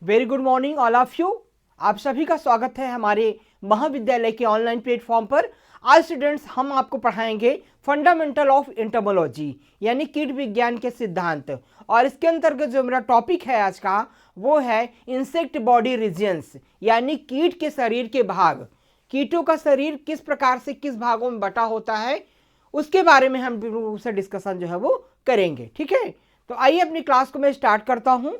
Very good morning all of you. आप सभी का स्वागत है हमारे महाविद्यालय के ऑनलाइन प्लेटफॉर्म पर। आज स्टूडेंट्स हम आपको पढ़ाएंगे फंडामेंटल ऑफ एंटोमोलॉजी यानी कीट विज्ञान के सिद्धांत। और इसके अंतर्गत जो मेरा टॉपिक है आज का वो है इंसेक्ट बॉडी रीजन्स यानी कीट के शरीर के भाग। कीटों का शरीर किस प्रकार से किस भागों में बटा होता है उसके बारे में हम रूप से डिस्कशन जो है वो करेंगे। ठीक है, तो आइए अपनी क्लास को मैं स्टार्ट करता हूं।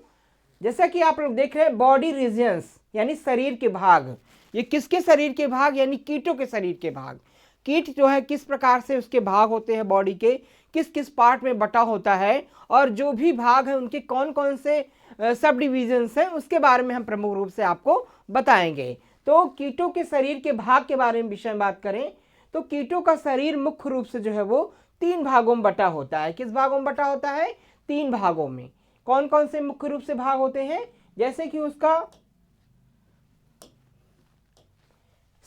जैसा कि आप लोग देख रहे हैं बॉडी रीजन्स यानी शरीर के भाग। ये किसके शरीर के भाग यानी कीटों के शरीर के भाग। कीट जो है किस प्रकार से उसके भाग होते हैं, बॉडी के किस किस पार्ट में बटा होता है और जो भी भाग है उनके कौन कौन से सब डिविजन्स हैं उसके बारे में हम प्रमुख रूप से आपको बताएंगे। तो कीटों के शरीर के भाग के बारे में विषय में बात करें तो कीटों का शरीर मुख्य रूप से जो है वो 3 भागों में बटा होता है। किस भागों में बटा होता है? 3 भागों में। कौन कौन से मुख्य रूप से भाग होते हैं? जैसे कि उसका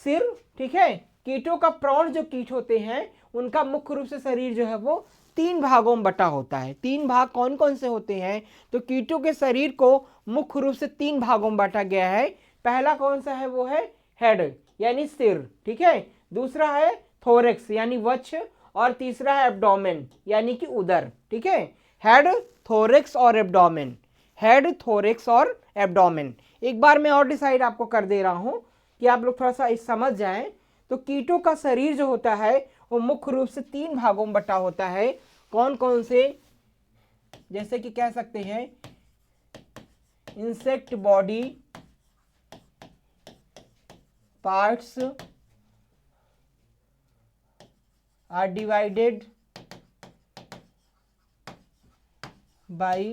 सिर, ठीक है, कीटों का प्रौढ़ जो कीट होते हैं उनका मुख्य रूप से शरीर जो है वो 3 भागों में बटा होता है। 3 भाग कौन कौन से होते हैं? तो कीटों के शरीर को मुख्य रूप से 3 भागों में बांटा गया है। पहला कौन सा है? वो है हेड यानी सिर, ठीक है। दूसरा है थोरेक्स यानी वक्ष और तीसरा है एब्डोमेन यानी कि उदर, ठीक है। हेड, थोरेक्स और एब्डोमेन। हेड, थोरेक्स और एब्डोमेन। एक बार मैं और डिसाइड आपको कर दे रहा हूं कि आप लोग थोड़ा सा इस समझ जाएं। तो कीटों का शरीर जो होता है वो मुख्य रूप से 3 भागों में बटा होता है। कौन कौन से? जैसे कि कह सकते हैं insect body parts are divided by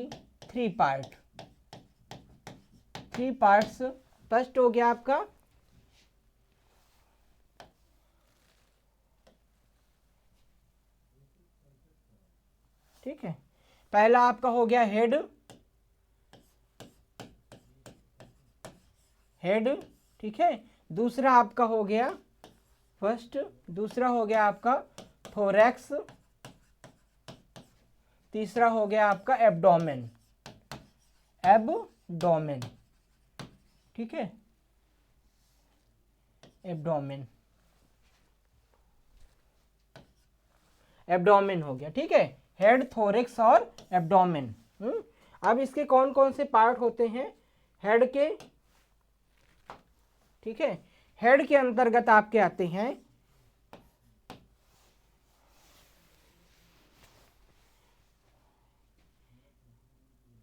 3 part. 3 parts first हो गया आपका ठीक है, पहला आपका हो गया हेड। हेड, ठीक है। दूसरा आपका हो गया फर्स्ट, दूसरा हो गया आपका थोरैक्स, तीसरा हो गया आपका एब्डोमेन। एब्डोमेन, ठीक है, एब्डोमेन। एब्डोमेन हो गया, ठीक है। हेड, थोरैक्स और एब्डोमेन। अब इसके कौन कौन से पार्ट होते हैं? हेड के, ठीक है, हेड के अंतर्गत आपके आते हैं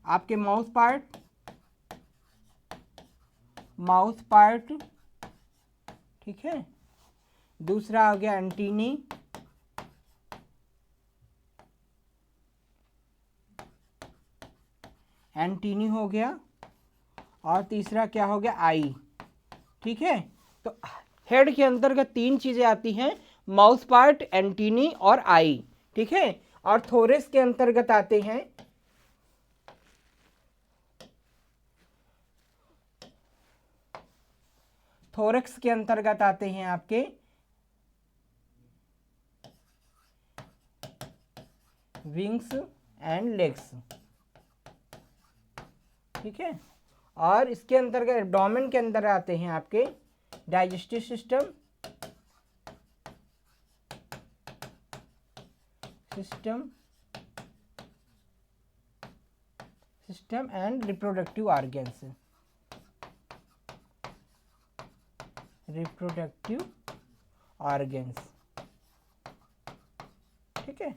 आपके माउथ पार्ट, माउथ पार्ट, ठीक है। दूसरा हो गया एंटीनी, एंटीनी हो गया। और तीसरा क्या हो गया? आई, ठीक है। तो हेड के अंतर्गत 3 चीजें आती हैं, माउथ पार्ट, एंटीनी और आई, ठीक है। और थोरेक्स के अंतर्गत आते हैं थोरेक्स के अंतर्गत आते हैं आपके विंग्स एंड लेग्स, ठीक है। और इसके अंतर्गत एब्डोमेन के अंदर आते हैं आपके digestive system, system and reproductive organs, reproductive organs, ठीक है।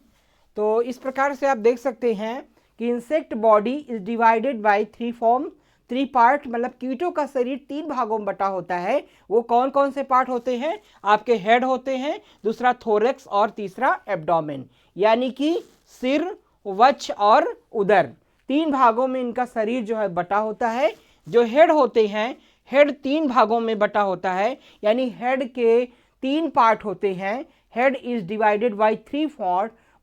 तो इस प्रकार से आप देख सकते हैं कि insect body is divided by 3 form, 3 part. मतलब कीटों का शरीर 3 भागों में बटा होता है। वो कौन कौन से पार्ट होते हैं? आपके हेड होते हैं, दूसरा थोरेक्स और तीसरा एब्डोमेन यानी कि सिर, वक्ष और उदर। 3 भागों में इनका शरीर जो है बटा होता है। जो हेड होते हैं, हेड 3 भागों में बटा होता है यानी हेड के 3 पार्ट होते हैं। Head is divided by 3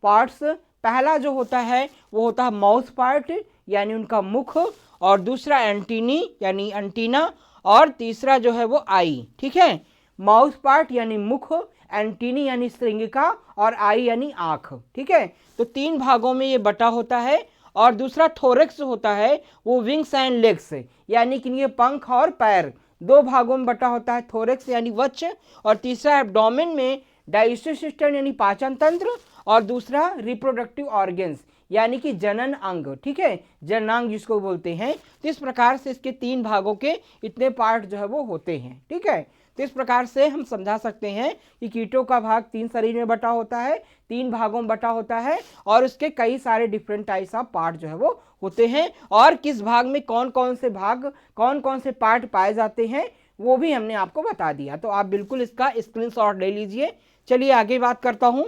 parts. पहला जो होता है वो होता है माउथ पार्ट यानी उनका मुख, और दूसरा एंटीनी यानी एंटीना, और तीसरा जो है वो आई, ठीक है। माउथ पार्ट यानी मुख, एंटीनी यानी श्रृंगिका और आई यानी आंख, ठीक है। तो 3 भागों में ये बटा होता है और दूसरा थोरेक्स जो होता है वो विंग्स एंड लेग्स, यानी कि ये पंख और पैर, दो भागों में बटा होता है, थोरेक्स यानी वक्ष, और तीसरा एब्डोमेन में डाइजेस्टिव सिस्टम यानी पाचन तंत्र, और दूसरा रिप्रोडक्टिव ऑर्गन्स यानी कि जनन अंग, ठीक है, जननांग जिसको बोलते हैं। तो इस प्रकार से इसके तीन भागों के इतने पार्ट जो है वो होते हैं, ठीक है। तो इस प्रकार से हम समझा सकते हैं कि कीटों का भाग तीन शरीर में बटा होता है, तीन भागों में बटा होता है, और उसके कई सारे डिफरेंट टाइप्स ऑफ पार्ट जो है वो होते हैं, और किस भाग में कौन कौन से भाग, कौन कौन से पार्ट पाए जाते हैं वो भी हमने आपको बता दिया। तो आप बिल्कुल इसका स्क्रीनशॉट ले लीजिए। चलिए आगे बात करता हूं,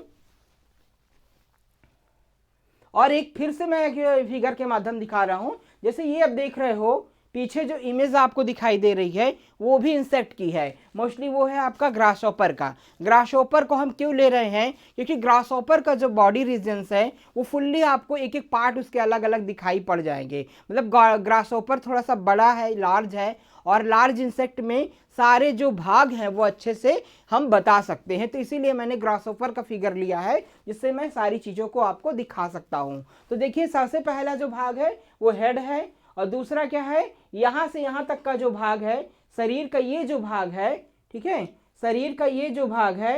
और एक फिर से मैं फिगर के माध्यम दिखा रहा हूं। जैसे ये आप देख रहे हो पीछे जो इमेज आपको दिखाई दे रही है वो भी इंसेक्ट की है, मोस्टली वो है आपका ग्रासहॉपर का। ग्रासहॉपर को हम क्यों ले रहे हैं, क्योंकि ग्रासहॉपर का जो बॉडी रीजन्स है वो फुल्ली आपको एक एक पार्ट उसके अलग अलग दिखाई पड़ जाएंगे। मतलब ग्रासहॉपर थोड़ा सा बड़ा है, लार्ज है, और लार्ज इंसेक्ट में सारे जो भाग हैं वो अच्छे से हम बता सकते हैं। तो इसीलिए मैंने ग्रासहॉपर का फिगर लिया है जिससे मैं सारी चीज़ों को आपको दिखा सकता हूँ। तो देखिए सबसे पहला जो भाग है वो हेड है, और दूसरा क्या है, यहाँ से यहाँ तक का जो भाग है शरीर का, ये जो भाग है, ठीक है, शरीर का ये जो भाग है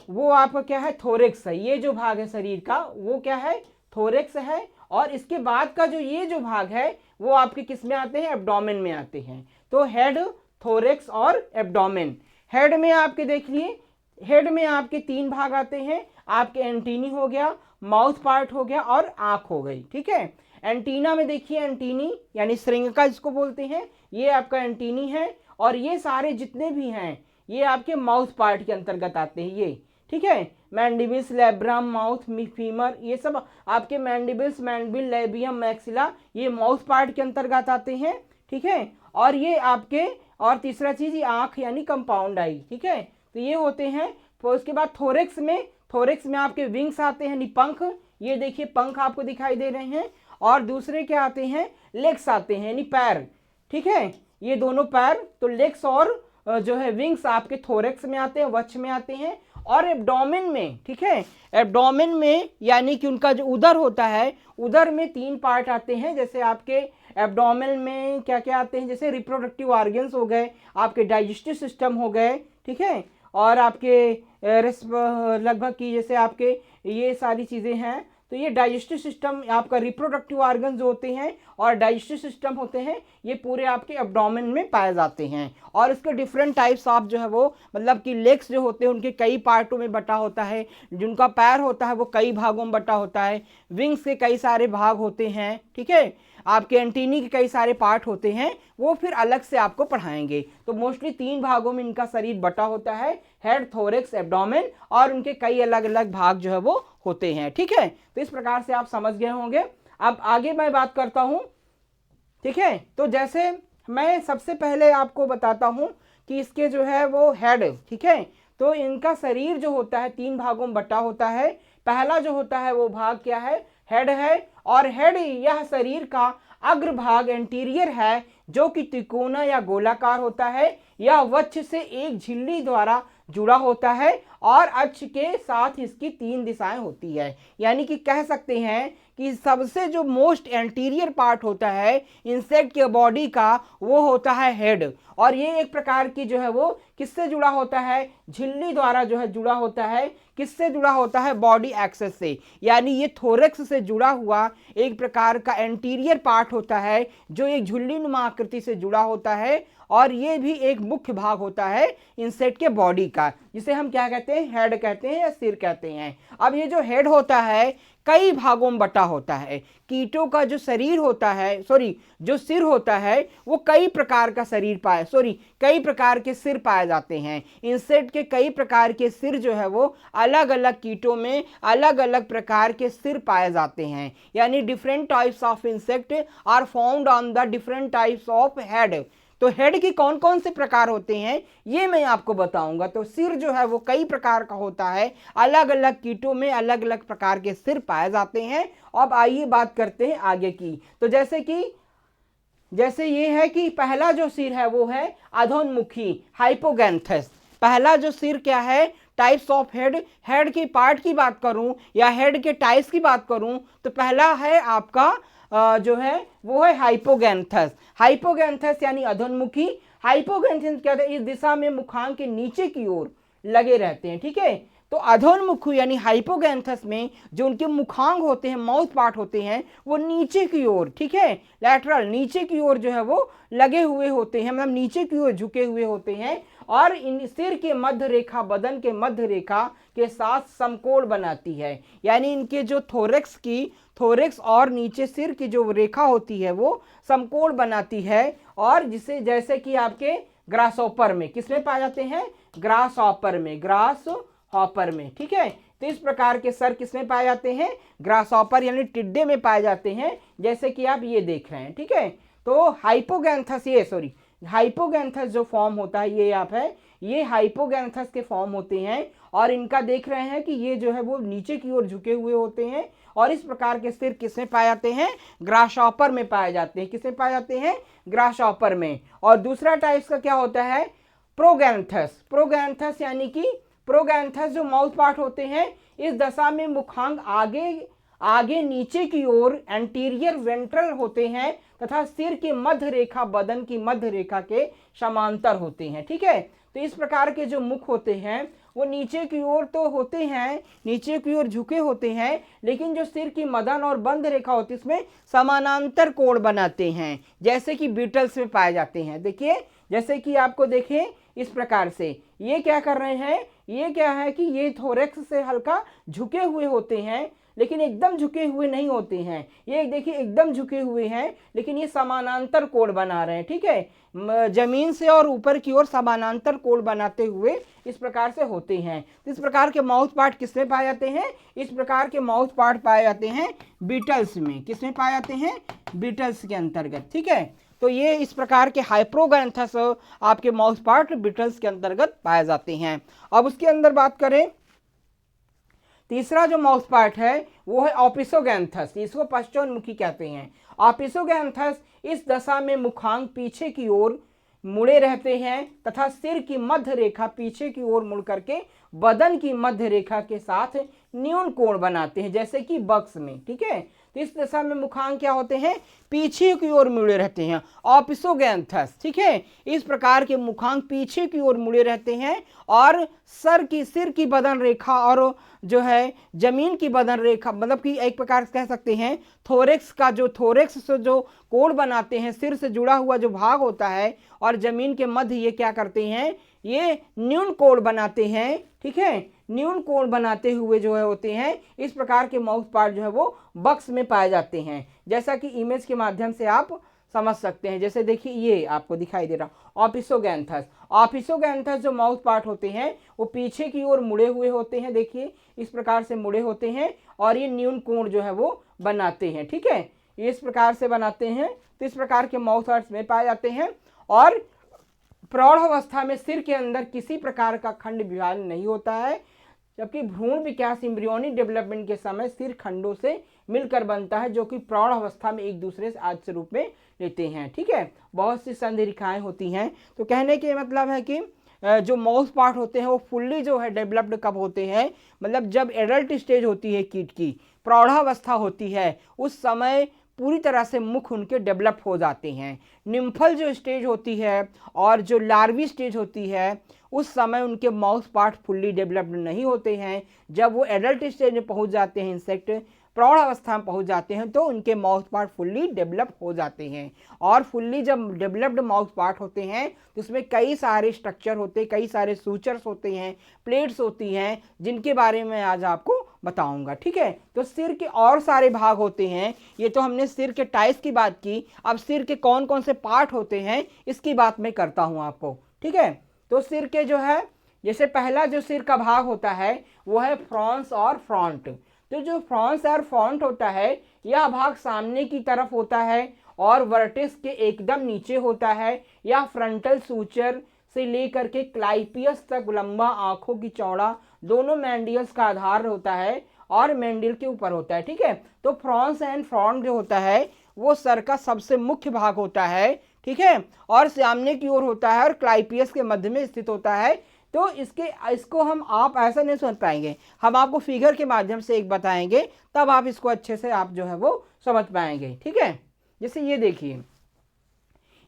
वो आपका क्या है, थोरेक्स है। ये जो भाग है शरीर का वो क्या है, थोरेक्स है। और इसके बाद का जो ये जो भाग है वो आपके किस में आते हैं, एब्डोमेन में आते हैं। तो हेड, थोरेक्स और एब्डोमेन। हेड में आपके देखिए, हेड में आपके तीन भाग आते हैं, आपके एंटीनी हो गया, माउथ पार्ट हो गया, और आंख हो गई, ठीक है। एंटीना में देखिए, एंटीनी यानी श्रृंगिका जिसको बोलते हैं, ये आपका एंटीनी है, और ये सारे जितने भी हैं ये आपके माउथ पार्ट के अंतर्गत आते हैं, ये ठीक है। मैंडिबिल्स, लेब्रम, माउथ, फीमर, ये सब आपके मैंडिबिल्स, मैंडिबिल, लेबियम, मैक्सिला, ये माउथ पार्ट के अंतर्गत आते हैं, ठीक है। और ये आपके, और तीसरा चीज ये आंख यानी कंपाउंड आई, ठीक है। तो ये होते हैं। तो उसके बाद थोरेक्स में, थोरेक्स में आपके विंग्स आते हैं यानी पंख, ये देखिए पंख आपको दिखाई दे रहे हैं। और दूसरे क्या आते हैं, लेग्स आते हैं यानी पैर, ठीक है, ये दोनों पैर। तो लेग्स और जो है विंग्स आपके थोरेक्स में आते हैं, वक्ष में आते हैं। और एब्डोमेन में, ठीक है, एब्डोमेन में यानी कि उनका जो उदर होता है, उदर में तीन पार्ट आते हैं। जैसे आपके एब्डोमेन में क्या क्या आते हैं, जैसे रिप्रोडक्टिव ऑर्गन्स हो गए, आपके डाइजेस्टिव सिस्टम हो गए, ठीक है, और आपके लगभग की जैसे आपके ये सारी चीज़ें हैं। तो ये डाइजेस्टिव सिस्टम, आपका रिप्रोडक्टिव ऑर्गन जो होते हैं और डाइजेस्टिव सिस्टम होते हैं, ये पूरे आपके एब्डोमेन में पाए जाते हैं। और इसके डिफरेंट टाइप्स ऑफ जो है वो, मतलब कि लेग्स जो होते हैं उनके कई पार्टों में बटा होता है, जिनका पैर होता है वो कई भागों में बटा होता है, विंग्स के कई सारे भाग होते हैं, ठीक है, आपके एंटीनी के कई सारे पार्ट होते हैं, वो फिर अलग से आपको पढ़ाएंगे। तो मोस्टली तीन भागों में इनका शरीर बटा होता है, हेड, थोरेक्स, एब्डोमेन, और उनके कई अलग अलग भाग जो है वो होते हैं, ठीक है। तो इस प्रकार से आप समझ गए होंगे। अब आगे मैं बात करता हूं, ठीक है। तो जैसे मैं सबसे पहले आपको बताता हूं कि इसके जो है वो हेड, ठीक है, तो इनका शरीर जो होता है तीन भागों में बटा होता है। पहला जो होता है वो भाग क्या है, हेड है। और हेड यह शरीर का अग्रभाग एंटीरियर है, जो कि त्रिकोणा या गोलाकार होता है। यह वक्ष से एक झिल्ली द्वारा जुड़ा होता है, और अक्ष के साथ इसकी तीन दिशाएं होती है। यानी कि कह सकते हैं कि सबसे जो मोस्ट एंटीरियर पार्ट होता है इंसेक्ट के बॉडी का वो होता है हेड। और ये एक प्रकार की जो है वो किससे जुड़ा होता है, झिल्ली द्वारा जो है जुड़ा होता है। किससे जुड़ा होता है, बॉडी एक्सेस से, यानी ये थोरेक्स से जुड़ा हुआ एक प्रकार का एंटीरियर पार्ट होता है जो एक झिल्ली नुमा आकृति से जुड़ा होता है। और ये भी एक मुख्य भाग होता है इंसेक्ट के बॉडी का, जिसे हम क्या कहते हैं, हेड कहते हैं या सिर कहते हैं। अब ये जो हेड होता है कई भागों में बटा होता है। कीटों का जो शरीर होता है, जो सिर होता है वो कई प्रकार का कई प्रकार के सिर पाए जाते हैं। इंसेक्ट के कई प्रकार के सिर जो है वो अलग अलग कीटों में अलग अलग प्रकार के सिर पाए जाते हैं। यानी different types of insect are found on the different types of head. तो हेड के कौन कौन से प्रकार होते हैं ये मैं आपको बताऊंगा। तो सिर जो है वो कई प्रकार का होता है, अलग अलग कीटों में अलग अलग प्रकार के सिर पाए जाते हैं। अब आइए बात करते हैं आगे की। तो जैसे ये है कि पहला जो सिर है वो है अधोन्मुखी, हाइपोगैंथस। पहला जो सिर क्या है, टाइप्स ऑफ हेड, हेड की पार्ट की बात करूं या हेड के टाइप्स की बात करूं तो पहला है आपका जो है वो है हाइपोगैंथस। हाइपोगैंथस यानी अधोन्मुखी। हाइपोगैंथस क्या होता है, इस दिशा में मुखांग के नीचे की ओर लगे रहते हैं, ठीक है। तो अधोन्मुख यानी हाइपोगैंथस में जो उनके मुखांग होते हैं, माउथ पार्ट होते हैं, वो नीचे की ओर, ठीक है, लैटरल नीचे की ओर जो है वो लगे हुए होते हैं, मतलब नीचे की ओर झुके हुए होते हैं। और इन सिर के मध्य रेखा बदन के मध्य रेखा के साथ समकोण बनाती है, यानी इनके जो थोरेक्स और नीचे सिर की जो रेखा होती है वो समकोण बनाती है। और जिसे जैसे कि आपके ग्रासहॉपर में किसमें पाए जाते हैं, ग्रासहॉपर में, ठीक है। तो इस प्रकार के सर किसमें पाए जाते हैं, ग्रासहॉपर यानी टिड्डे में पाए जाते हैं, जैसे कि आप ये देख रहे हैं, ठीक है। तो हाइपोगैंथस जो फॉर्म होता है ये आप है, ये हाइपोगैंथस के फॉर्म होते हैं। और इनका देख रहे हैं कि ये जो है वो नीचे की ओर झुके हुए होते हैं। और इस प्रकार के सिर किसमें पाए जाते हैं, ग्रासहॉपर में पाए जाते हैं। किसमें पाए जाते हैं, ग्रासहॉपर में। और दूसरा टाइप्स का क्या होता है, प्रोगैंथस यानी कि प्रोगैंथस जो माउथ पार्ट होते हैं, इस दशा में मुखांग आगे नीचे की ओर एंटीरियर वेंट्रल होते हैं तथा सिर के मध्य रेखा बदन की मध्य रेखा के समांतर होते हैं, ठीक है। तो इस प्रकार के जो मुख होते हैं वो नीचे की ओर तो होते हैं, नीचे की ओर झुके होते हैं, लेकिन जो सिर की मदन और बंद रेखा होती है इसमें समानांतर कोण बनाते हैं, जैसे कि बीटल्स में पाए जाते हैं। देखिए जैसे कि आपको देखें इस प्रकार से ये क्या कर रहे हैं, ये क्या है कि ये थोरेक्स से हल्का झुके हुए होते हैं, लेकिन एकदम झुके हुए नहीं होते हैं। ये देखिए एकदम झुके हुए हैं, लेकिन ये समानांतर कोण बना रहे हैं, ठीक है। जमीन से और ऊपर की ओर समानांतर कोण बनाते हुए इस प्रकार से होते हैं। तो इस प्रकार के माउथ पार्ट किसमें पाए जाते हैं, इस प्रकार के माउथ पार्ट पाए जाते हैं बीटल्स में। किसमें पाए जाते हैं, बीटल्स के अंतर्गत, ठीक है। तो ये इस प्रकार के हाइपोगैंथस आपके माउथ पार्ट बीटल्स के अंतर्गत पाए जाते हैं। अब उसके अंदर बात करें, तीसरा जो माउथ पार्ट है वो है ऑपिसोगैंथस, इसको पश्चोन्मुखी कहते हैं। ऑपिसोगैंथस इस दशा में मुखांग पीछे की ओर मुड़े रहते हैं तथा सिर की मध्य रेखा पीछे की ओर मुड़ करके बदन की मध्य रेखा के साथ न्यून कोण बनाते हैं, जैसे कि बक्स में, ठीक है। तो इस दशा में मुखांग क्या होते हैं, पीछे की ओर मुड़े रहते हैं, ऑपिसोगैंथस, ठीक है। इस प्रकार के मुखांग पीछे की ओर मुड़े रहते हैं और सिर की बदन रेखा और जो है जमीन की बदन रेखा, मतलब कि एक प्रकार से कह सकते हैं थोरेक्स से जो कोण बनाते हैं, सिर से जुड़ा हुआ जो भाग होता है और जमीन के मध्य ये क्या करते हैं, ये न्यून कोण बनाते हैं, ठीक है। न्यून कोण बनाते हुए जो है होते हैं, इस प्रकार के माउथ पार्ट जो है वो बक्स में पाए जाते हैं, जैसा कि इमेज के माध्यम से आप समझ सकते हैं। जैसे देखिए ये आपको दिखाई दे रहा ऑपिसोगैंथस जो माउथ पार्ट होते हैं वो पीछे की ओर मुड़े हुए होते हैं, देखिए इस प्रकार से मुड़े होते हैं और ये न्यून कोण जो है वो बनाते हैं, ठीक है। ये इस प्रकार से बनाते हैं। तो इस प्रकार के माउथ पार्ट्स में पाए जाते हैं। और प्रौढ़ अवस्था में सिर के अंदर किसी प्रकार का खंड विभाजन नहीं होता है, जबकि भ्रूण विकास एम्ब्रियोनिक डेवलपमेंट के समय सिर खंडों से मिलकर बनता है, जो कि प्रौढ़ अवस्था में एक दूसरे से आदर्श रूप में लेते हैं, ठीक है। बहुत सी संधि रेखाएं होती हैं। तो कहने के मतलब है कि जो माउथ पार्ट होते हैं वो फुल्ली जो है डेवलप्ड कब होते हैं, मतलब जब एडल्ट स्टेज होती है कीट की, प्रौढ़ावस्था होती है, उस समय पूरी तरह से मुख उनके डेवलप हो जाते हैं। निम्फल जो स्टेज होती है और जो लार्वी स्टेज होती है, उस समय उनके माउथ पार्ट फुल्ली डेवलप्ड नहीं होते हैं। जब वो एडल्ट स्टेज में पहुंच जाते हैं, इंसेक्ट प्रौढ़ अवस्था में पहुंच जाते हैं, तो उनके माउथ पार्ट फुल्ली डेवलप हो जाते हैं। और फुल्ली जब डेवलप्ड माउथ पार्ट होते हैं तो उसमें कई सारे स्ट्रक्चर होते हैं, कई सारे सूचर्स होते हैं, प्लेट्स होती हैं, जिनके बारे में आज आपको बताऊंगा, ठीक है। तो सिर के और सारे भाग होते हैं। ये तो हमने सिर के टाइप्स की बात की, अब सिर के कौन कौन से पार्ट होते हैं इसकी बात मैं करता हूं आपको, ठीक है। तो सिर के जो है, जैसे पहला जो सिर का भाग होता है वो है फ्रॉन्स और फ्रंट। तो जो फ्रॉन्स और फ्रंट होता है, यह भाग सामने की तरफ होता है और वर्टेक्स के एकदम नीचे होता है। यह फ्रंटल सूचर से लेकर के क्लाइपियस तक लंबा, आंखों की चौड़ा, दोनों मैंडियल्स का आधार होता है और मैंडिल के ऊपर होता है, ठीक है। तो फ्रॉन्स एंड फ्रंट जो होता है वो सर का सबसे मुख्य भाग होता है, ठीक है, और सामने की ओर होता है और क्लाइपियस के मध्य में स्थित होता है। तो इसको हम आप ऐसा नहीं समझ पाएंगे, हम आपको फिगर के माध्यम से एक बताएंगे, तब आप इसको अच्छे से आप जो है वो समझ पाएंगे। ठीक है, जैसे ये देखिए,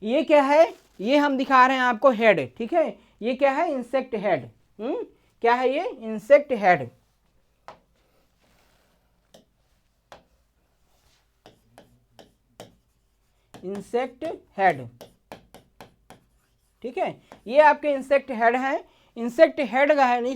ये क्या है, ये हम दिखा रहे हैं आपको हेड। ठीक है, ये क्या है, इंसेक्ट हेड। क्या है ये, इंसेक्ट हेड। इंसेक्ट हेड, ठीक है, ये आपके इंसेक्ट हेड है। इंसेक्ट हेड का है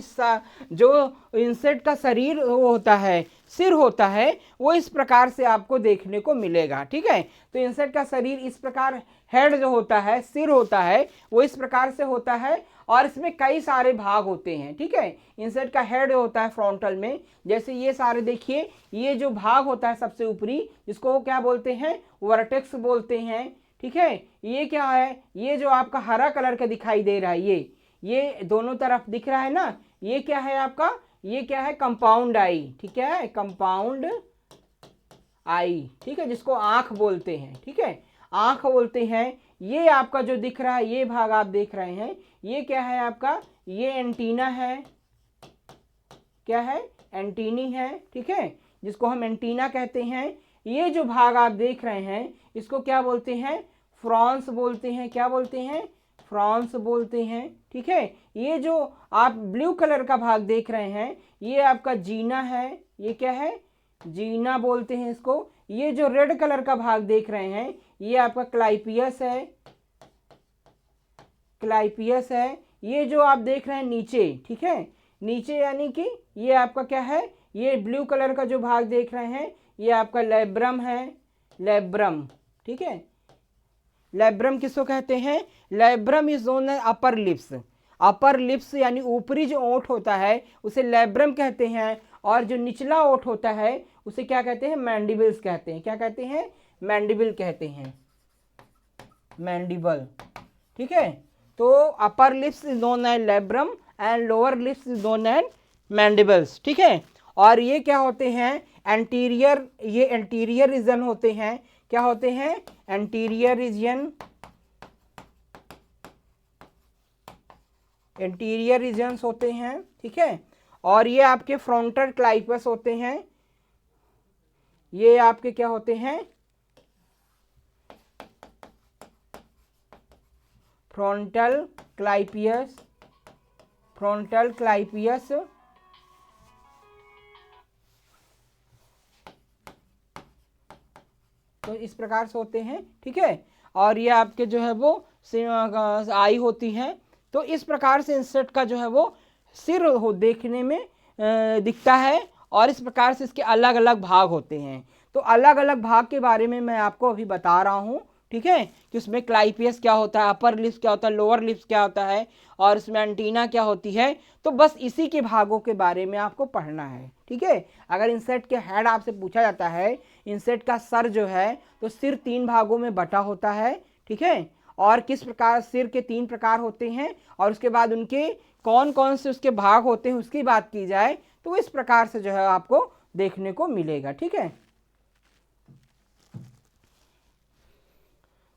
जो इंसेक्ट का शरीर वो होता है, सिर होता है, वो इस प्रकार से आपको देखने को मिलेगा। ठीक है, तो इंसेक्ट का शरीर इस प्रकार, हेड जो होता है, सिर होता है, वो इस प्रकार से होता है और इसमें कई सारे भाग होते हैं। ठीक है, इंसेक्ट का हेड होता है फ्रंटल में, जैसे ये सारे देखिए, ये जो भाग होता है सबसे ऊपरी, जिसको क्या बोलते हैं, वर्टेक्स बोलते हैं। ठीक है, ये क्या है, ये जो आपका हरा कलर का दिखाई दे रहा है, ये दोनों तरफ दिख रहा है ना, ये क्या है आपका, ये क्या है, कंपाउंड आई। ठीक है, कंपाउंड आई, ठीक है, जिसको आंख बोलते हैं। ठीक है, आंख बोलते हैं। ये आपका जो दिख रहा है, ये भाग आप देख रहे हैं, ये क्या है आपका, ये एंटीना है। क्या है, एंटीनी है। ठीक है, जिसको हम एंटीना कहते हैं। ये जो भाग आप देख रहे हैं, इसको क्या बोलते हैं, फ्रॉन्स बोलते हैं। क्या बोलते हैं, फ्रॉन्स बोलते हैं। ठीक है, ये जो आप ब्लू कलर का भाग देख रहे हैं, ये आपका जीना है। ये क्या है, जीना बोलते हैं इसको। ये जो रेड कलर का भाग देख रहे हैं, ये आपका क्लाइपियस है। क्लाइपियस है। ये जो आप देख रहे हैं नीचे, ठीक है, नीचे यानी कि ये आपका क्या है, ये ब्लू कलर का जो भाग देख रहे हैं, ये आपका लैब्रम है। लैब्रम, ठीक है, लैब्रम किसको कहते हैं, labrum is known as upper lips. Upper lips यानी ऊपरी जो ओंठ होता है उसे लैब्रम कहते हैं, और जो निचला ओंठ होता है उसे क्या कहते हैं, मैंडिबल्स कहते हैं। क्या कहते हैं, मैंडिबल कहते हैं, मैंडिबल। ठीक है, तो upper lips is known as labrum and lower lips is known as mandibles. ठीक है, और ये क्या होते हैं, एंटीरियर, ये एंटीरियर रीजन होते हैं। क्या होते हैं, एंटीरियर रीजन, एंटीरियर रीजन्स होते हैं। ठीक है, और ये आपके फ्रंटल क्लाइपस होते हैं। ये आपके क्या होते हैं, फ्रंटल क्लाइपियस, फ्रंटल क्लाइपियस। तो इस प्रकार से होते हैं। ठीक है, और ये आपके जो है वो आई होती हैं। तो इस प्रकार से इंसेक्ट का जो है वो सिर हो देखने में दिखता है, और इस प्रकार से इसके अलग अलग भाग होते हैं। तो अलग अलग भाग के बारे में मैं आपको अभी बता रहा हूँ। ठीक है, कि उसमें क्लाइपियस क्या होता है, अपर लिप्स क्या होता है, लोअर लिप्स क्या होता है, और उसमें एंटीना क्या होती है। तो बस इसी के भागों के बारे में आपको पढ़ना है। ठीक है, अगर इंसेक्ट के हेड आपसे पूछा जाता है, इंसेक्ट का सर जो है, तो सिर 3 भागों में बटा होता है। ठीक है, और किस प्रकार सिर के 3 प्रकार होते हैं, और उसके बाद उनके कौन कौन से उसके भाग होते हैं उसकी बात की जाए, तो इस प्रकार से जो है आपको देखने को मिलेगा। ठीक है,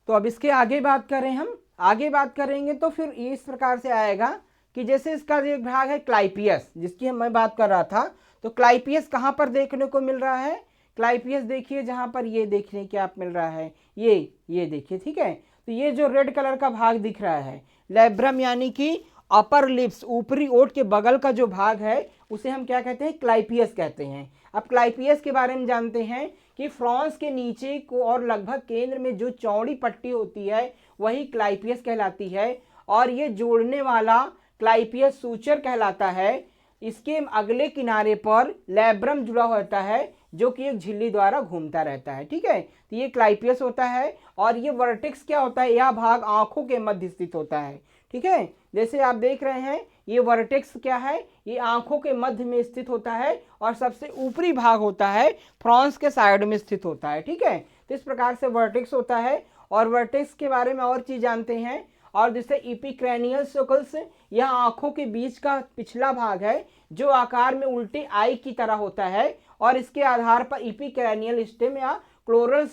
तो अब इसके आगे बात करें, हम आगे बात करेंगे तो फिर इस प्रकार से आएगा कि जैसे इसका एक भाग है क्लाइपियस, जिसकी मैं बात कर रहा था। तो क्लाइपियस कहाँ पर देखने को मिल रहा है, क्लाइपियस देखिए जहाँ पर ये देखने के आप मिल रहा है, ये देखिए। ठीक है, तो ये जो रेड कलर का भाग दिख रहा है, लैब्रम यानी कि अपर लिप्स, ऊपरी ओठ के बगल का जो भाग है, उसे हम क्या कहते हैं, क्लाइपियस कहते हैं। अब क्लाइपियस के बारे में जानते हैं कि फ्रॉन्स के नीचे को और लगभग केंद्र में जो चौड़ी पट्टी होती है वही क्लाइपियस कहलाती है, और ये जोड़ने वाला क्लाइपियस सूचर कहलाता है। इसके अगले किनारे पर लैब्रम जुड़ा होता है, जो कि एक झिल्ली द्वारा घूमता रहता है। ठीक है, तो ये क्लाइपियस होता है, और ये वर्टेक्स क्या होता है, यह भाग आंखों के मध्य स्थित होता है। ठीक है, जैसे आप देख रहे हैं, ये वर्टेक्स क्या है, ये आंखों के मध्य में स्थित होता है, और सबसे ऊपरी भाग होता है फ्रॉन्स के साइड में स्थित होता है। ठीक है, तो इस प्रकार से वर्टेक्स होता है। और वर्टेक्स के बारे में और चीज जानते हैं, और जैसे इपिक्रैनियल सर्कल्स, यह आंखों के बीच का पिछला भाग है, जो आकार में उल्टे आई की तरह होता है, और इसके आधार पर इपिक्रैनियल स्टेम या क्लोरल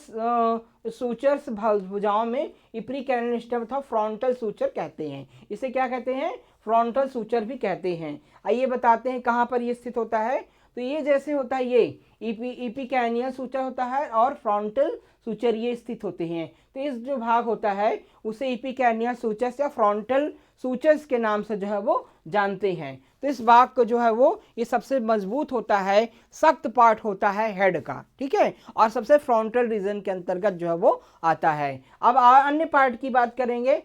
सूचर्स भुजाओं में इपिक्रैनियल स्टेम अथवा फ्रंटल सूचर कहते हैं। इसे क्या कहते हैं, फ्रंटल सूचर भी कहते हैं। आइए बताते हैं कहाँ पर ये स्थित होता है। तो ये जैसे होता है, ये इपिकैनियल सूचर होता है और फ्रंटल सूचर ये स्थित होते हैं। तो इस जो भाग होता है उसे इपिकैनियल सूचर्स या फ्रंटल सूचर्स के नाम से जो है वो जानते हैं। तो इस भाग को जो है वो ये सबसे मजबूत होता है, सख्त पार्ट होता है हेड का, ठीक है, और सबसे फ्रंटल रीजन के अंतर्गत जो है वो आता है। अब अन्य पार्ट की बात करेंगे।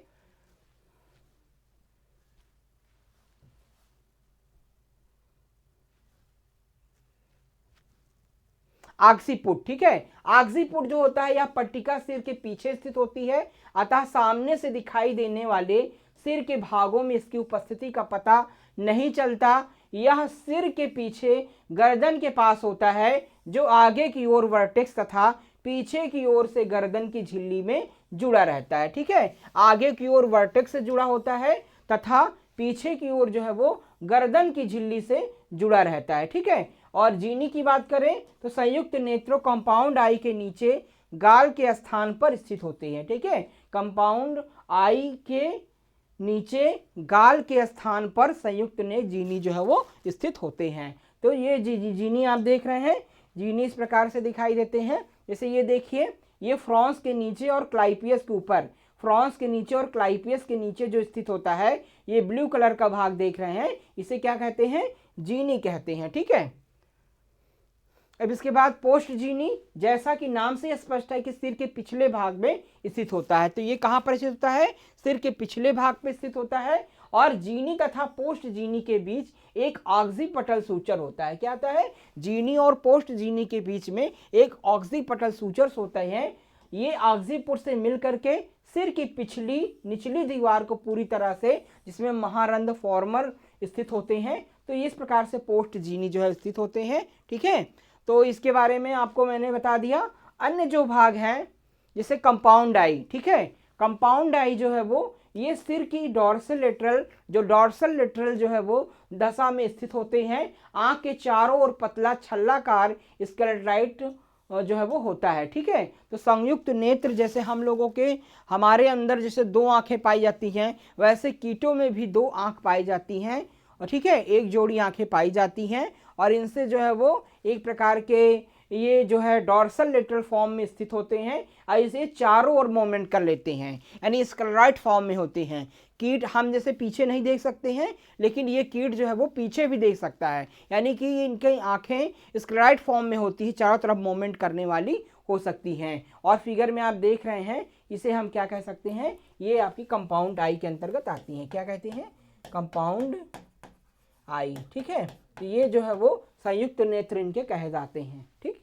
आक्सीपुट, ठीक है, आक्सीपुट जो होता है यह पट्टिका सिर के पीछे स्थित होती है, अतः सामने से दिखाई देने वाले सिर के भागों में इसकी उपस्थिति का पता नहीं चलता। यह सिर के पीछे गर्दन के पास होता है, जो आगे की ओर वर्टेक्स तथा पीछे की ओर से गर्दन की झिल्ली में जुड़ा रहता है, ठीक है, आगे की ओर वर्टेक्स से जुड़ा होता है तथा पीछे की ओर जो है वो गर्दन की झिल्ली से जुड़ा रहता है, ठीक है। और जीनी की बात करें तो संयुक्त नेत्रों कंपाउंड आई के नीचे गाल के स्थान पर स्थित होते हैं, ठीक है, कंपाउंड आई के नीचे गाल के स्थान पर संयुक्त ने जीनी जो है वो स्थित होते हैं। तो ये जीनी आप देख रहे हैं, जीनी इस प्रकार से दिखाई देते हैं। जैसे ये देखिए, ये फ्रॉन्स के नीचे और क्लाइपियस के ऊपर, फ्रॉन्स के नीचे और क्लाइपियस के नीचे जो स्थित होता है, ये ब्लू कलर का भाग देख रहे हैं, इसे क्या कहते हैं, जीनी कहते हैं, ठीक है। अब इसके बाद पोस्ट जीनी, जैसा कि नाम से स्पष्ट है कि सिर के पिछले भाग में स्थित होता है। तो ये कहां पर स्थित होता है, सिर के पिछले भाग में स्थित होता है। और जीनी तथा पोस्ट जीनी के बीच एक ऑक्सीपटल सूचर होता है। क्या होता है, जीनी और पोस्ट जीनी के बीच में एक ऑक्सीपटल सूचर्स होता है। ये ऑक्सीपुट से मिलकर के सिर की पिछली निचली दीवार को पूरी तरह से, जिसमें महारंध्र फॉर्मर स्थित होते हैं, तो इस प्रकार से पोस्ट जीनी जो है स्थित होते हैं, ठीक है। तो इसके बारे में आपको मैंने बता दिया। अन्य जो भाग हैं जैसे कंपाउंड आई, ठीक है, कंपाउंड आई जो है वो ये सिर की डॉर्सल लेटरल जो है वो दशा में स्थित होते हैं। आंख के चारों ओर पतला छल्लाकार स्केलेटाइट जो है वो होता है, ठीक है। तो संयुक्त नेत्र, जैसे हम लोगों के हमारे अंदर जैसे दो आंखें पाई जाती हैं, वैसे कीटों में भी दो आंख पाई जाती हैं, और ठीक है, एक जोड़ी आंखें पाई जाती हैं, और इनसे जो है वो एक प्रकार के ये जो है डॉर्सल लेटरल फॉर्म में स्थित होते हैं, और इसे चारों ओर मूवमेंट कर लेते हैं, यानी स्क्लेराइट फॉर्म में होते हैं। कीट हम जैसे पीछे नहीं देख सकते हैं, लेकिन ये कीट जो है वो पीछे भी देख सकता है, यानी कि इनकी आंखें स्क्लेराइट फॉर्म में होती है, चारों तरफ मूवमेंट करने वाली हो सकती हैं। और फिगर में आप देख रहे हैं, इसे हम क्या कह सकते हैं, ये आपकी कंपाउंड आई के अंतर्गत आती हैं। क्या कहते हैं, कंपाउंड आई, ठीक है। तो ये जो है वो संयुक्त नेत्र इनके कहे जाते हैं, ठीक।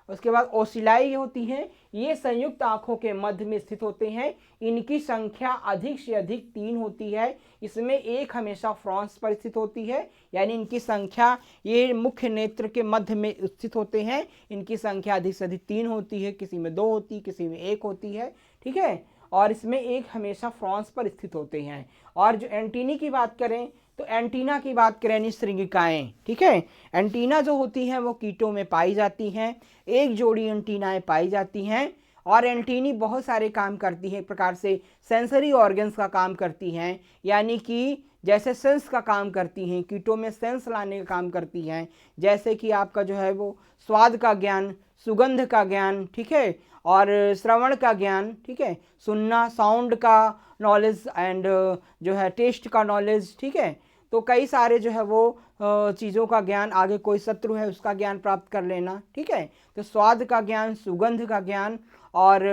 उसके बाद ओसिलाई होती हैं, ये संयुक्त आंखों के मध्य में स्थित होते हैं। इनकी संख्या अधिक से अधिक 3 होती है। इसमें एक हमेशा फ्रॉन्स पर स्थित होती है, यानी इनकी संख्या, ये मुख्य नेत्र के मध्य में स्थित होते हैं, इनकी संख्या अधिक से अधिक 3 होती है, किसी में 2 होती है, किसी में 1 होती है, ठीक है। और इसमें एक हमेशा फ्रॉन्स पर स्थित होते हैं। और जो एंटीनी की बात करें तो एंटीना की बात करें, यानी श्रृंगिकाएं, ठीक है, एंटीना जो होती हैं वो कीटों में पाई जाती हैं, एक जोड़ी एंटीनाएं पाई जाती हैं। और एंटीनी बहुत सारे काम करती है, एक प्रकार से सेंसरी ऑर्गन्स का काम करती हैं, यानी कि जैसे सेंस का काम करती हैं, कीटों में सेंस लाने का काम करती हैं, जैसे कि आपका जो है वो स्वाद का ज्ञान, सुगंध का ज्ञान, ठीक है, और श्रवण का ज्ञान, ठीक है, सुनना, साउंड का नॉलेज, एंड जो है टेस्ट का नॉलेज, ठीक है। तो कई सारे जो है वो चीज़ों का ज्ञान, आगे कोई शत्रु है उसका ज्ञान प्राप्त कर लेना, ठीक है। तो स्वाद का ज्ञान, सुगंध का ज्ञान, और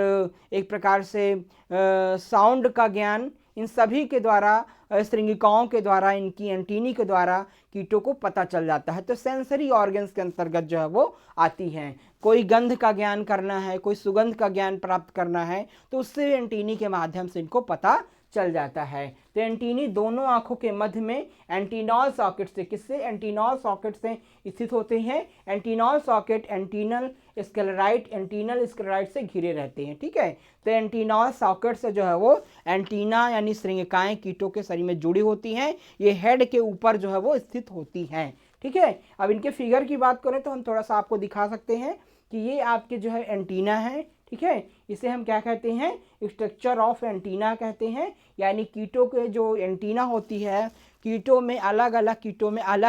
एक प्रकार से साउंड का ज्ञान, इन सभी के द्वारा, श्रृंगिकाओं के द्वारा, इनकी एंटीनी के द्वारा कीटों को पता चल जाता है। तो सेंसरी ऑर्गन्स के अंतर्गत जो है वो आती हैं। कोई गंध का ज्ञान करना है, कोई सुगंध का ज्ञान प्राप्त करना है, तो उससे एंटीनी के माध्यम से इनको पता चल जाता है। तो एंटीनी दोनों आंखों के मध्य में एंटीनॉल सॉकेट से, किससे, एंटीनॉल सॉकेट से स्थित होते हैं। एंटीनॉल सॉकेट एंटीनल स्क्लेराइट से घिरे रहते हैं, ठीक है। तो एंटीनॉल सॉकेट से जो है वो एंटीना यानी श्रृंगिकाएं कीटों के शरीर में जुड़ी होती हैं, ये हेड के ऊपर जो है वो स्थित होती हैं, ठीक है। अब इनके फिगर की बात करें तो हम थोड़ा सा आपको दिखा सकते हैं कि ये आपके जो है एंटीना है, ठीक है। इसे हम क्या कहते हैं, स्ट्रक्चर ऑफ एंटीना कहते हैं। यानी कीटों के जो एंटीना होती है, कीटों में अलग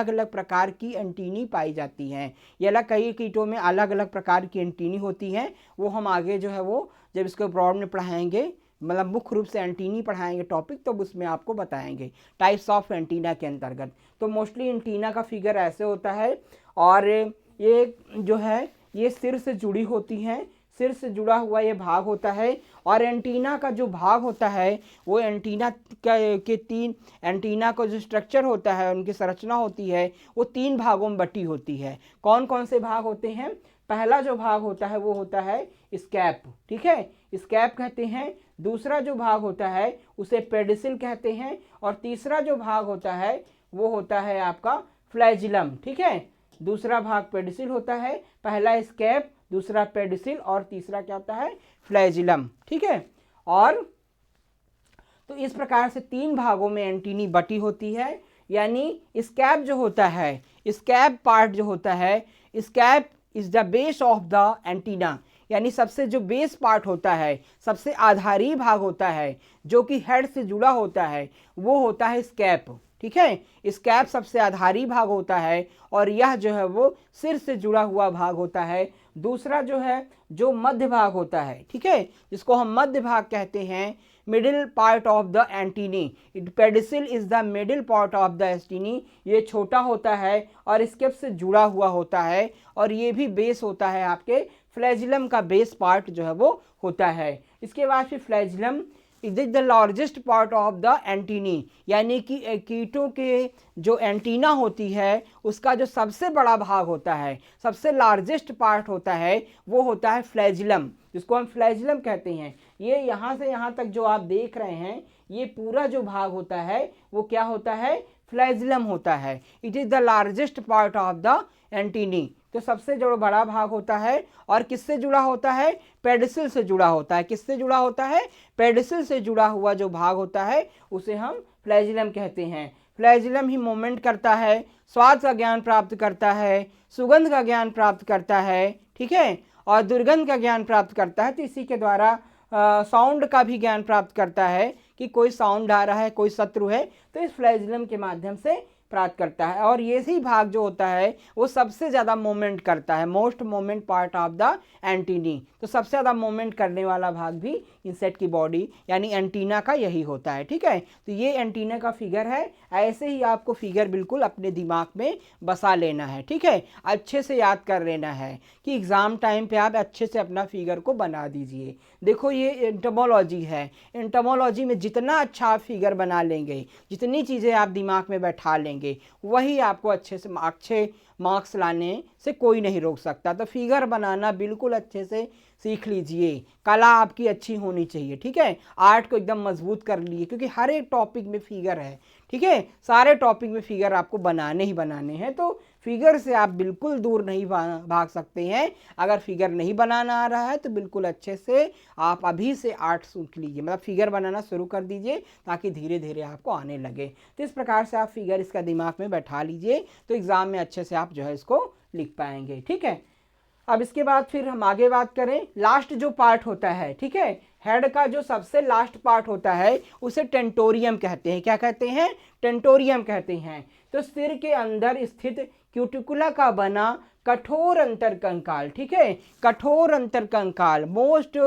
अलग प्रकार की एंटीनी पाई जाती हैं। ये अलग कई कीटों में अलग अलग प्रकार की एंटीनी होती हैं। वो हम आगे जो है वो जब इसको ब्रॉड में पढ़ाएंगे, मतलब मुख्य रूप से एंटीनी पढ़ाएंगे टॉपिक, तो उसमें आपको बताएंगे टाइप्स ऑफ एंटीना के अंतर्गत। तो मोस्टली एंटीना का फिगर ऐसे होता है, और ये जो है ये सिर से जुड़ी होती हैं, सिर से जुड़ा हुआ ये भाग होता है। और एंटीना का जो भाग होता है वो एंटीना के तीन, एंटीना का जो स्ट्रक्चर होता है, उनकी संरचना होती है, वो 3 भागों में बटी होती है। कौन कौन से भाग होते हैं? पहला जो भाग होता है वो होता है स्कैप, ठीक है, स्कैप कहते हैं। दूसरा जो भाग होता है उसे पेडिसिल कहते हैं। और तीसरा जो भाग होता है वो होता है आपका फ्लैजिलम, ठीक है। दूसरा भाग पेडिसिल होता है, पहला स्कैप, दूसरा पेडिसिल, और तीसरा क्या होता है, फ्लैजिलम, ठीक है। और तो इस प्रकार से 3 भागों में एंटीनी बटी होती है। यानी स्कैप जो होता है, स्कैप पार्ट जो होता है, scape is the base of the antenna. यानी सबसे जो बेस पार्ट होता है, सबसे आधारी भाग होता है, जो कि हेड से जुड़ा होता है, वो होता है स्कैप, ठीक है। स्कैप सबसे आधारी भाग होता है, और यह जो है वो सिर से जुड़ा हुआ भाग होता है। दूसरा जो है जो मध्य भाग होता है, ठीक है, जिसको हम मध्य भाग कहते हैं, middle part of the antennae. Pedicel is the middle part of the antennae. ये छोटा होता है और स्कैप से जुड़ा हुआ होता है, और ये भी बेस होता है आपके फ्लैजिलम का बेस पार्ट जो है वो होता है। इसके बाद फिर flagellum is the largest part of the antennae. यानी कि कीटों के जो एंटीना होती है उसका जो सबसे बड़ा भाग होता है, सबसे लार्जेस्ट पार्ट होता है, वो होता है फ्लैजिलम, जिसको हम फ्लैजिलम कहते हैं। ये यहाँ से यहाँ तक जो आप देख रहे हैं, ये पूरा जो भाग होता है वो क्या होता है, फ्लैजिलम होता है। It is the largest part of the antennae. तो सबसे जो बड़ा भाग होता है, और किससे जुड़ा होता है, पेडिसिल से जुड़ा होता है। किससे जुड़ा होता है, पेडिसिल से जुड़ा हुआ जो भाग होता है उसे हम फ्लैजिलम कहते हैं। फ्लैजिलम ही मूवमेंट करता है, स्वाद का ज्ञान प्राप्त करता है, सुगंध का ज्ञान प्राप्त करता है, ठीक है, और दुर्गंध का ज्ञान प्राप्त करता है। तो इसी के द्वारा साउंड का भी ज्ञान प्राप्त करता है कि कोई साउंड आ रहा है, कोई शत्रु है, तो इस फ्लैजिलम के माध्यम से प्राप्त करता है। और ये ही भाग जो होता है वो सबसे ज़्यादा मूवमेंट करता है, most movement part of the antennae. तो सबसे ज़्यादा मूवमेंट करने वाला भाग भी इंसेक्ट की बॉडी यानी एंटीना का यही होता है, ठीक है। तो ये एंटीना का फिगर है। ऐसे ही आपको फिगर बिल्कुल अपने दिमाग में बसा लेना है, ठीक है, अच्छे से याद कर लेना है कि एग्ज़ाम टाइम पे आप अच्छे से अपना फिगर को बना दीजिए। देखो ये एंटोमोलॉजी है, एंटोमोलॉजी में जितना अच्छा आप फिगर बना लेंगे, जितनी चीज़ें आप दिमाग में बैठा लेंगे, वही आपको अच्छे मार्क्स लाने से कोई नहीं रोक सकता। तो फिगर बनाना बिल्कुल अच्छे से सीख लीजिए। कला आपकी अच्छी होनी चाहिए, ठीक है। आर्ट को एकदम मजबूत कर लिए, क्योंकि हर एक टॉपिक में फिगर है, ठीक है। सारे टॉपिक में फिगर आपको बनाने ही बनाने हैं। तो फिगर से आप बिल्कुल दूर नहीं भाग सकते हैं। अगर फिगर नहीं बनाना आ रहा है तो बिल्कुल अच्छे से आप अभी से आर्ट सीख लीजिए, मतलब फिगर बनाना शुरू कर दीजिए, ताकि धीरे धीरे आपको आने लगे। तो इस प्रकार से आप फिगर इसका दिमाग में बैठा लीजिए, तो एग्ज़ाम में अच्छे से आप जो है इसको लिख पाएंगे, ठीक है। अब इसके बाद फिर हम आगे बात करें, लास्ट जो पार्ट होता है, ठीक है, हेड का जो सबसे लास्ट पार्ट होता है उसे टेंटोरियम कहते हैं। क्या कहते हैं, टेंटोरियम कहते हैं। तो सिर के अंदर स्थित क्यूटिकुला का बना कठोर अंतरकंकाल, ठीक है, कठोर अंतरकंकाल, मोस्ट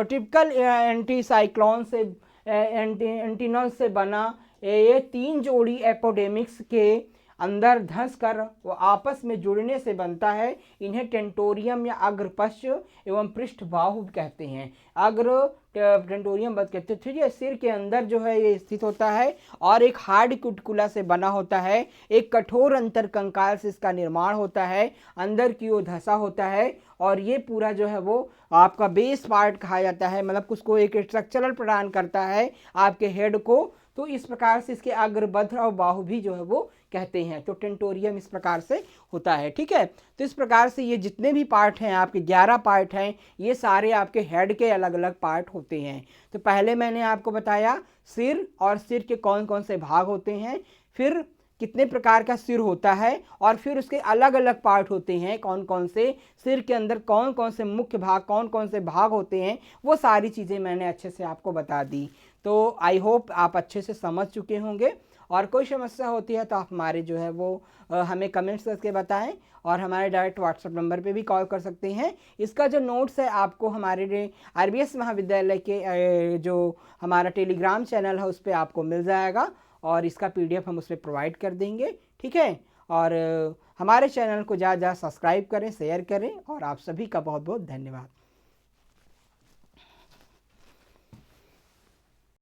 टिपिकल एंटीसाइक्लोन से एंटीनल से बना ये 3 जोड़ी एपोडेमिक्स के अंदर धंस कर वो आपस में जुड़ने से बनता है। इन्हें टेंटोरियम या अग्रपश्च एवं पृष्ठबाहु कहते हैं। अग्र टेंटोरियम बद कहते हैं, ठीक है। सिर के अंदर जो है ये स्थित होता है और एक हार्ड क्यूटिकुला से बना होता है। एक कठोर अंतर कंकाल से इसका निर्माण होता है, अंदर की ओर धंसा होता है, और ये पूरा जो है वो आपका बेस पार्ट कहा जाता है, मतलब उसको एक स्ट्रक्चरल प्रदान करता है आपके हेड को। तो इस प्रकार से इसके अग्रबद्ध और बाहु भी जो है वो कहते हैं। तो टेंटोरियम इस प्रकार से होता है, ठीक है। तो इस प्रकार से ये जितने भी पार्ट हैं आपके 11 पार्ट हैं, ये सारे आपके हेड के अलग अलग पार्ट होते हैं। तो पहले मैंने आपको बताया सिर और सिर के कौन कौन से भाग होते हैं, फिर कितने प्रकार का सिर होता है और फिर उसके अलग अलग पार्ट होते हैं, कौन कौन से सिर के अंदर कौन कौन से मुख्य भाग, कौन कौन से भाग होते हैं, वो सारी चीज़ें मैंने अच्छे से आपको बता दी। तो आई होप आप अच्छे से समझ चुके होंगे। और कोई समस्या होती है तो आप हमारे जो है वो हमें कमेंट्स करके बताएं और हमारे डायरेक्ट व्हाट्सएप नंबर पे भी कॉल कर सकते हैं। इसका जो नोट्स है आपको हमारे आरबीएस महाविद्यालय के जो हमारा टेलीग्राम चैनल है उस पर आपको मिल जाएगा और इसका पीडीएफ हम उस पर प्रोवाइड कर देंगे, ठीक है। और हमारे चैनल को ज़्यादा सब्सक्राइब करें, शेयर करें और आप सभी का बहुत बहुत धन्यवाद।